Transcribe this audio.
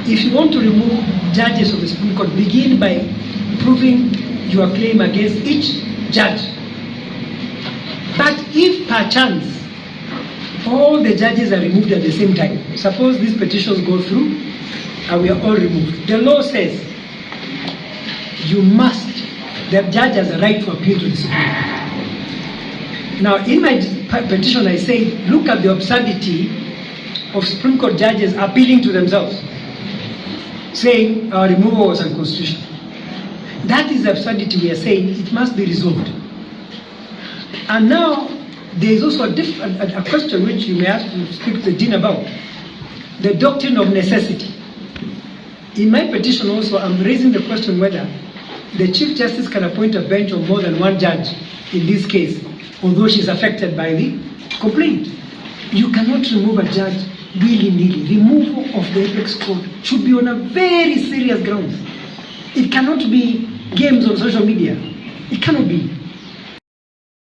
if you want to remove judges of the Supreme Court, begin by proving your claim against each judge. But if perchance all the judges are removed at the same time, suppose these petitions go through and we are all removed, the law says the judge has a right to appeal to the Supreme Court. Now, in my petition, I say, look at the absurdity of Supreme Court judges appealing to themselves, saying our removal was unconstitutional. That is the absurdity we are saying. It must be resolved. And now, there is also a question which you may have to speak to the Dean about, the doctrine of necessity. In my petition also, I'm raising the question whether the Chief Justice can appoint a bench of more than one judge in this case, although she's affected by the complaint. You cannot remove a judge willy-nilly. Removal of the apex court should be on a very serious grounds. It cannot be games on social media. It cannot be.